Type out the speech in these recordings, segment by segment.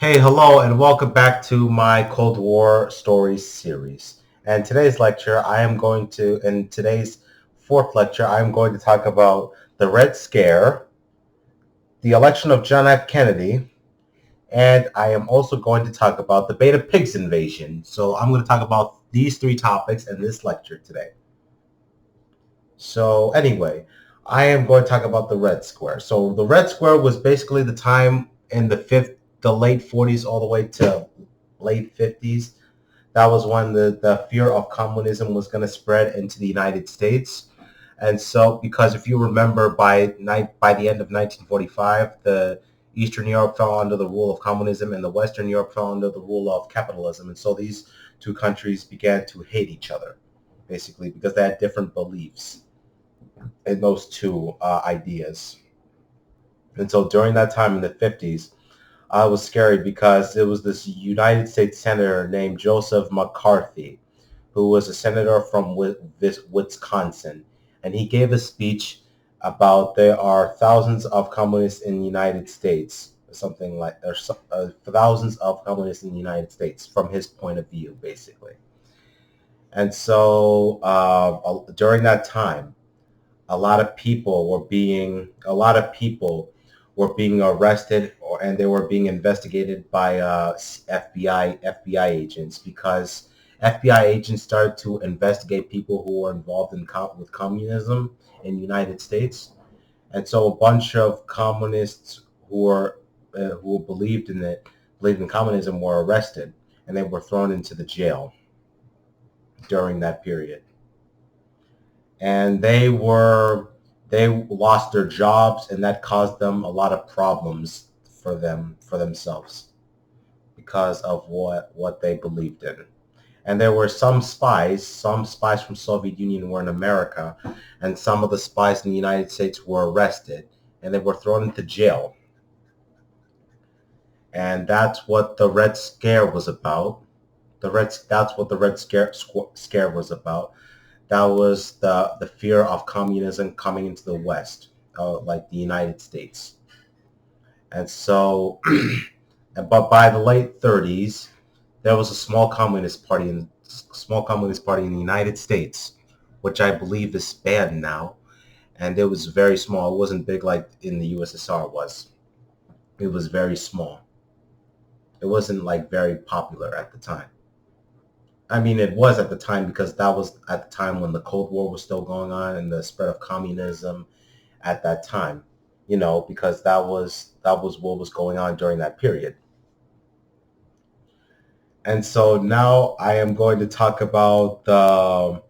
Hey, hello, and welcome back to my Cold War Stories series. And today's lecture, in today's fourth lecture, I am going to talk about the Red Scare, the election of John F. Kennedy, and I am also going to talk about the Beta Pigs invasion. So I'm going to talk about these three topics in this lecture today. So anyway, I am going to talk about the Red Square. So the Red Square was basically the time in the late 40s all the way to late 50s. That was when the fear of communism was going to spread into the United States. And so, because if you remember, by the end of 1945, the Eastern Europe fell under the rule of communism and the Western Europe fell under the rule of capitalism. And so these two countries began to hate each other, basically, because they had different beliefs in those two ideas. And so during that time in the 50s, I was scary because it was this United States senator named Joseph McCarthy, who was a senator from Wisconsin. And he gave a speech about there are thousands of communists in the United States, something like there's thousands of communists in the United States from his point of view, basically. And so during that time, a lot of people were being arrested and they were being investigated by FBI agents because FBI agents started to investigate people who were involved with communism in the United States. And so a bunch of communists who believed in communism were arrested and they were thrown into the jail during that period. And they lost their jobs, and that caused them a lot of problems for themselves because of what they believed in. And there were some spies from Soviet Union were in America, and some of the spies in the United States were arrested and they were thrown into jail. And that's what the Red Scare was about. That's what the Red Scare was about. That was the fear of communism coming into the West, like the United States. And so, but by the late 30s, there was a small communist party in the United States, which I believe is banned now. And it was very small. It wasn't big like in the USSR was. It was very small. It wasn't like very popular at the time. I mean, it was at the time because that was at the time when the Cold War was still going on and the spread of communism at that time, because that was what was going on during that period. And so now I am going to talk about the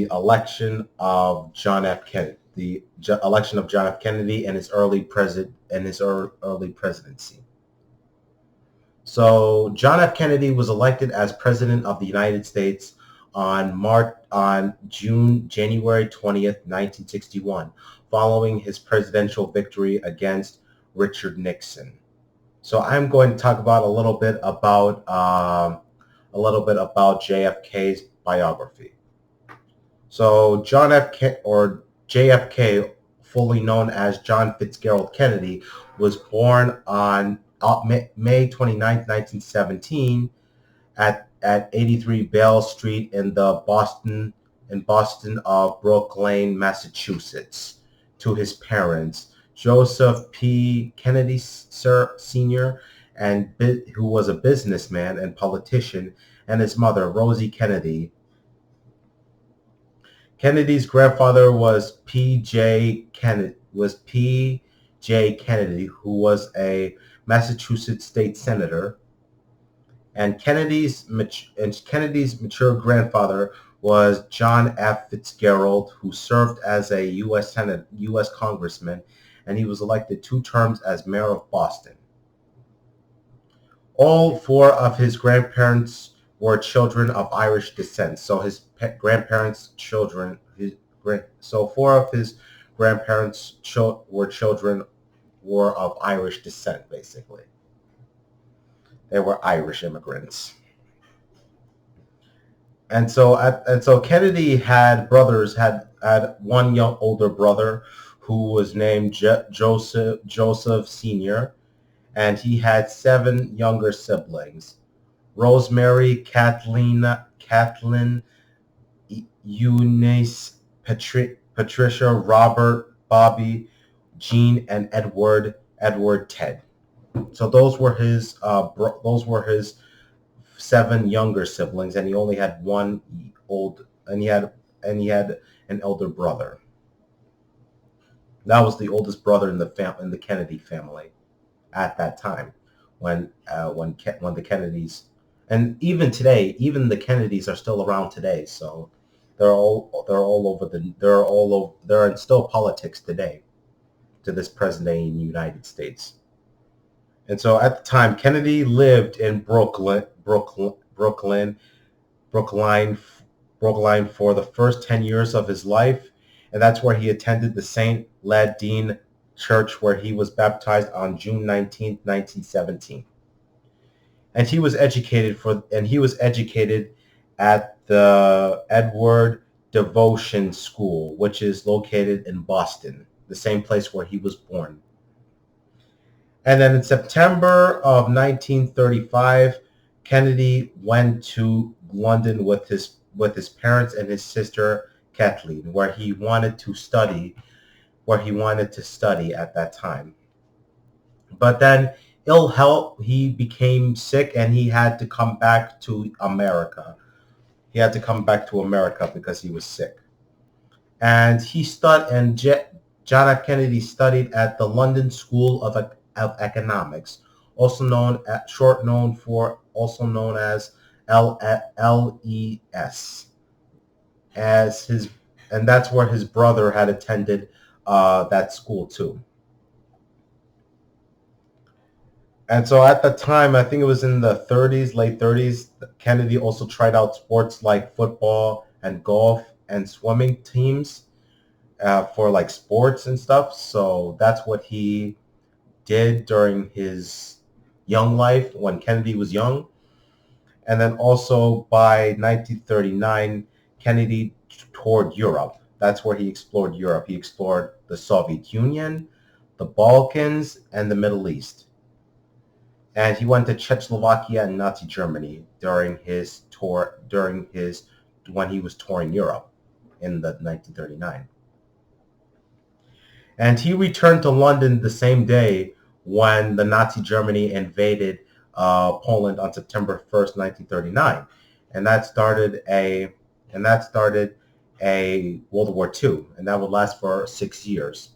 election of John F. Kennedy, election of John F. Kennedy and his early presidency. So John F. Kennedy was elected as president of the United States on January 20th, 1961, following his presidential victory against Richard Nixon. So I'm going to talk about a little bit about JFK's biography. So JFK, fully known as John Fitzgerald Kennedy, was born on May 29, 1917, at 83 Bell Street in Boston of Brook Lane, Massachusetts, to his parents, Joseph P. Kennedy Sr., who was a businessman and politician, and his mother, Rosie Kennedy. Kennedy's grandfather was P.J. Kennedy, who was a Massachusetts state senator, and Kennedy's mature grandfather was John F. Fitzgerald, who served as a U.S. congressman, and he was elected 2 terms as mayor of Boston. All 4 of his grandparents were children of Irish descent. So his grandparents' children, so 4 of his grandparents were of Irish descent, basically. They were Irish immigrants. And so Kennedy had one older brother who was named Joseph Sr., and he had 7 younger siblings: Rosemary, Kathleen, Eunice, Patricia, Robert, Bobby, Jean, and Edward Ted. So those were his 7 younger siblings, and he only had one old, and he had an elder brother. That was the oldest brother in the Kennedy family at that time, when the Kennedys, and even today, even the Kennedys are still around today. So they're in still politics today, to this present day in the United States. And so at the time, Kennedy lived in Brookline, Brookline for the first 10 years of his life, and that's where he attended the St. Ladine Church, where he was baptized on June 19th, 1917. And he was educated at the Edward Devotion School, which is located in Boston, the same place where he was born. And then in September of 1935, Kennedy went to London with his parents and his sister Kathleen, where he wanted to study at that time. But then ill health, he became sick, and he had to come back to America. He had to come back to America because he was sick. And John F. Kennedy studied at the London School of Economics, also known as LES, as his, and that's where his brother had attended that school too. And so at the time, I think it was in the late 30s, Kennedy also tried out sports like football and golf and swimming teams, for like sports and stuff. So that's what he did during his young life when Kennedy was young. And then also by 1939, Kennedy toured Europe. That's where he explored Europe. He explored the Soviet Union, the Balkans, and the Middle East. And he went to Czechoslovakia and Nazi Germany when he was touring Europe in the 1939. And he returned to London the same day when the Nazi Germany invaded Poland on September 1st, 1939, and that started a World War II, and that would last for 6 years.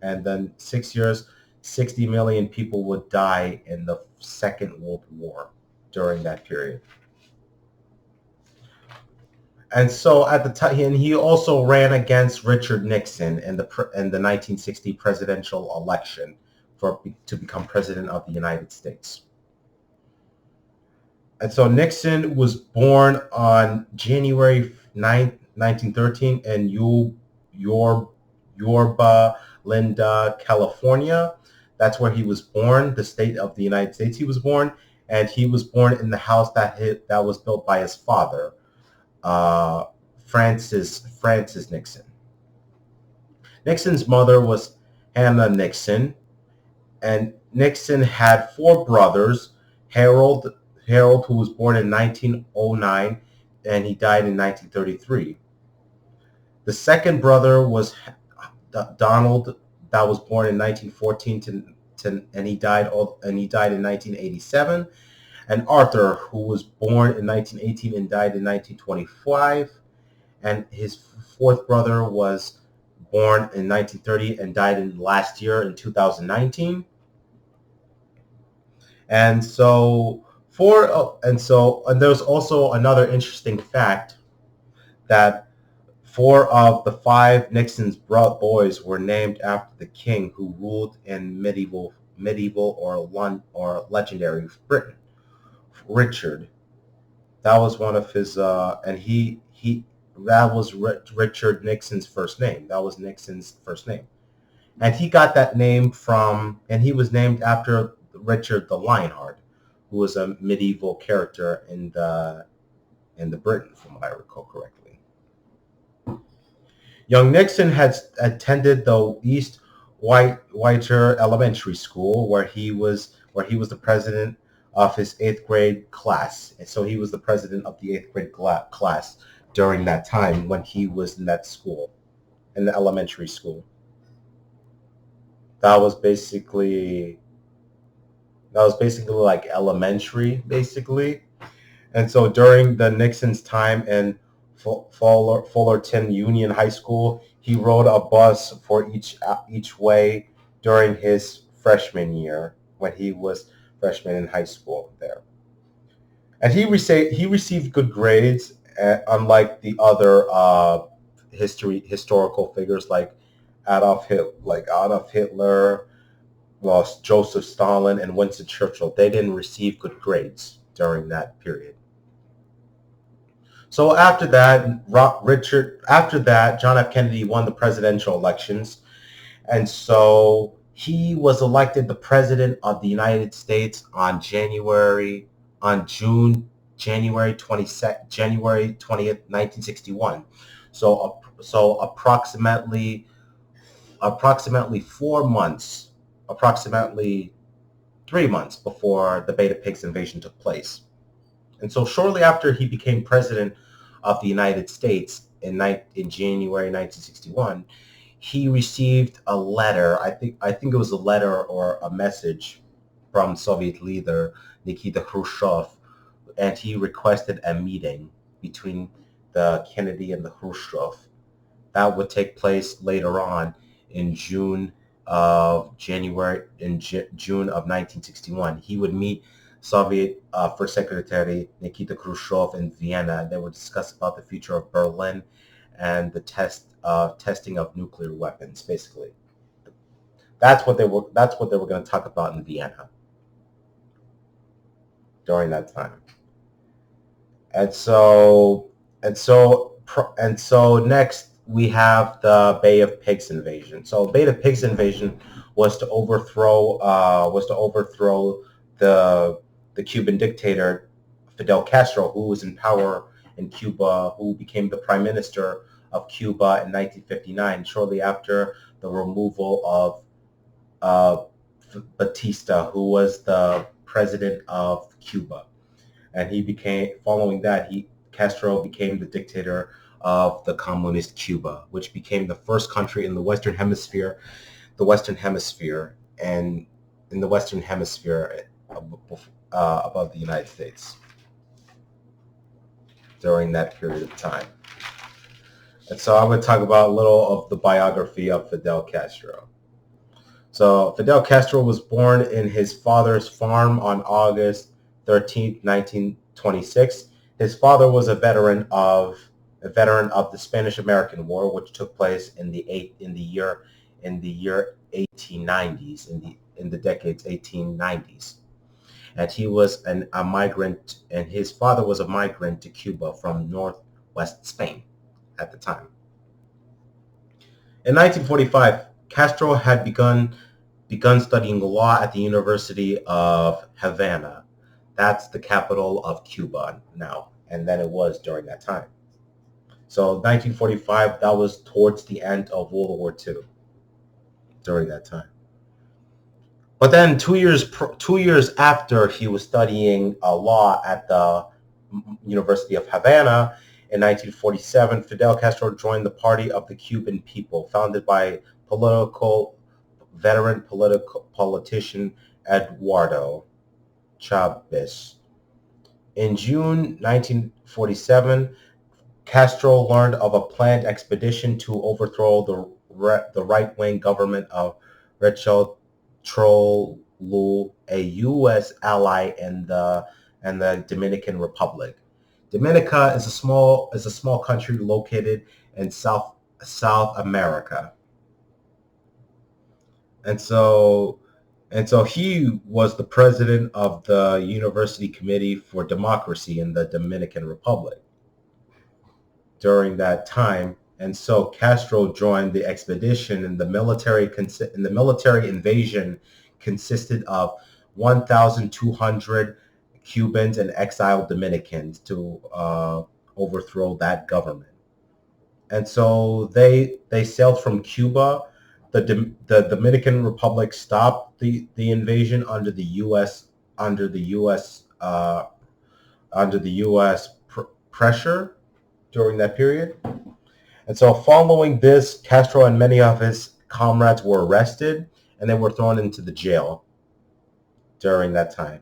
And then 6 years, 60 million people would die in the Second World War during that period. And so at the time, and he also ran against Richard Nixon in the 1960 presidential election to become president of the United States. And so Nixon was born on January 9th, 1913 in Yorba Linda, California. That's where he was born, the state of the United States he was born, and he was born in the house that was built by his father, Francis Nixon. Nixon's mother was Hannah Nixon, and Nixon had 4 brothers: Harold, who was born in 1909, and he died in 1933. The second brother was Donald, that was born in 1914 and he died in 1987. And Arthur, who was born in 1918 and died in 1925. And his 4th brother was born in 1930 and died in last year in 2019. And so and there's also another interesting fact that 4 of the 5 Nixon's boys were named after the king who ruled in medieval or legendary Britain. Richard, that was one of his, and that was Richard Nixon's first name. That was Nixon's first name, and he got that name and he was named after Richard the Lionheart, who was a medieval character in the Britain, from what I recall correctly. Young Nixon had attended the East Whiter Elementary School, where he was where he was the president of his eighth grade class. And so he was the president of the eighth grade class during that time when he was in that school, in the elementary school. That was basically like elementary, basically. And so during the Nixon's time in Fullerton Union High School, he rode a bus for each way during his freshman year when he was freshman in high school there. And he received good grades, unlike the other historical figures like Adolf Hitler, well, Joseph Stalin, and Winston Churchill. They didn't receive good grades during that period. So after that, John F. Kennedy won the presidential elections, and so he was elected the president of the United States on January 20th, 1961. So approximately 4 months, approximately 3 months before the Beta Pigs invasion took place. And so shortly after he became president of the United States in January 1961, he received a letter. I think it was a letter or a message from Soviet leader Nikita Khrushchev, and he requested a meeting between the Kennedy and the Khrushchev. That would take place later on in June of 1961. He would meet Soviet First Secretary Nikita Khrushchev in Vienna. They would discuss about the future of Berlin and the testing of nuclear weapons. Basically, that's what they were. That's what they were going to talk about in Vienna during that time. And so next we have the Bay of Pigs invasion. So Bay of Pigs invasion was to overthrow the Cuban dictator Fidel Castro, who was in power in Cuba, who became the prime minister of Cuba in 1959, shortly after the removal of Batista, who was the president of Cuba. And following that, Castro became the dictator of the communist Cuba, which became the first country in the Western Hemisphere, and in the Western Hemisphere above the United States during that period of time. And so I'm going to talk about a little of the biography of Fidel Castro. So Fidel Castro was born in his father's farm on August 13th, 1926. His father was a veteran of the Spanish-American War, which took place in the year 1890s, in the decades 1890s. And he was a migrant, and his father was a migrant to Cuba from northwest Spain at the time. In 1945, Castro had begun studying law at the University of Havana. That's the capital of Cuba now, and then it was during that time. So 1945, that was towards the end of World War II during that time. But then 2 years after he was studying law at the University of Havana, in 1947, Fidel Castro joined the Party of the Cuban People, founded by veteran politician Eduardo Chavez. In June 1947, Castro learned of a planned expedition to overthrow the right-wing government of Rachel Trollu, a U.S. ally in the Dominican Republic. Dominica is a small country located in South America, and so he was the president of the University Committee for Democracy in the Dominican Republic during that time. And so Castro joined the expedition, and the military invasion consisted of 1,200 Cubans and exiled Dominicans to overthrow that government. And so they sailed from Cuba the Dominican Republic stopped the invasion under the U.S. under the U.S. Under the U.S. Pressure during that period. And so following this, Castro and many of his comrades were arrested and they were thrown into the jail during that time.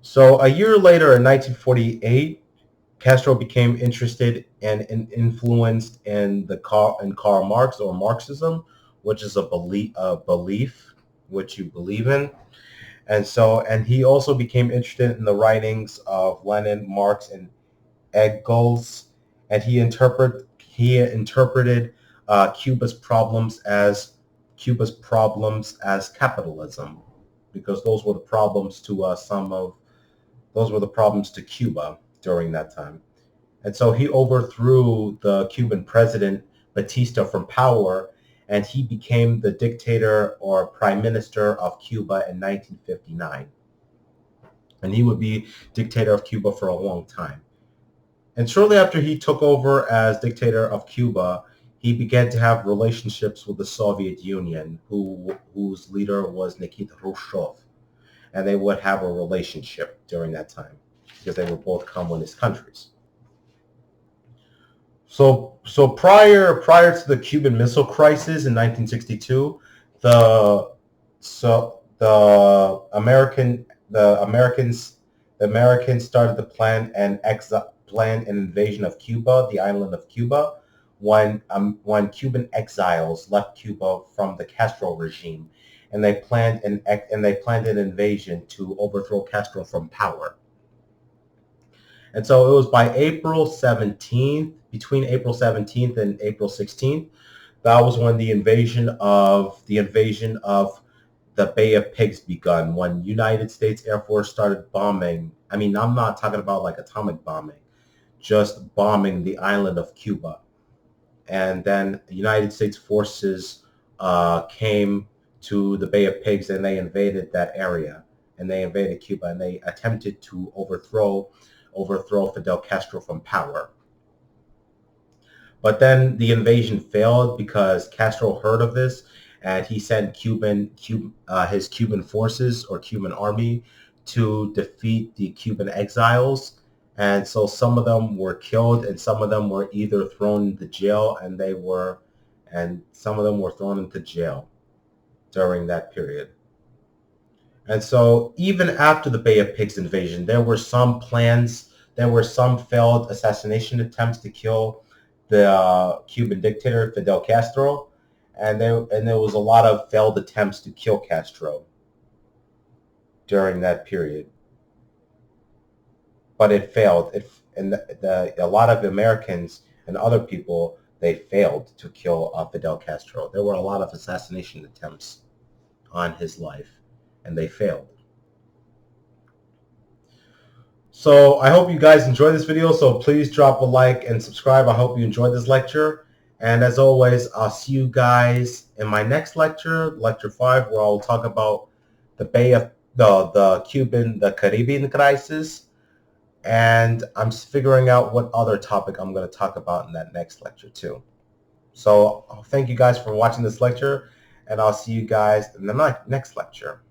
So a year later, in 1948, Castro became interested and influenced in Karl Marx or Marxism, which is a belief which you believe in. And he also became interested in the writings of Lenin, Marx, and Engels, and he interpreted Cuba's problems as capitalism, because those were the problems to Cuba during that time. And so he overthrew the Cuban president Batista from power, and he became the dictator or prime minister of Cuba in 1959. And he would be dictator of Cuba for a long time. And shortly after he took over as dictator of Cuba, he began to have relationships with the Soviet Union, whose leader was Nikita Khrushchev. And they would have a relationship during that time because they were both communist countries. So prior to the Cuban Missile Crisis in 1962, the Americans started to plan an invasion of Cuba, the island of Cuba, when Cuban exiles left Cuba from the Castro regime, and they planned an invasion to overthrow Castro from power. And so it was by between April 17th and April 16th, that was when the invasion of the Bay of Pigs begun, when United States Air Force started bombing. I mean, I'm not talking about like atomic bombing, just bombing the island of Cuba. And then the United States forces came to the Bay of Pigs, and they invaded that area, and they invaded Cuba, and they attempted to overthrow Fidel Castro from power. But then the invasion failed because Castro heard of this, and he sent his Cuban forces or Cuban army to defeat the Cuban exiles. And so some of them were killed, and some of them were either thrown into jail, and some of them were thrown into jail during that period. And so even after the Bay of Pigs invasion, there were some failed assassination attempts to kill the Cuban dictator Fidel Castro, and there was a lot of failed attempts to kill Castro during that period. But it failed. A lot of Americans and other people, they failed to kill Fidel Castro. There were a lot of assassination attempts on his life, and they failed. So I hope you guys enjoyed this video. So please drop a like and subscribe. I hope you enjoyed this lecture. And as always, I'll see you guys in my next lecture, lecture 5, where I'll talk about the Caribbean crisis. And I'm figuring out what other topic I'm going to talk about in that next lecture too. So thank you guys for watching this lecture, and I'll see you guys in the next lecture.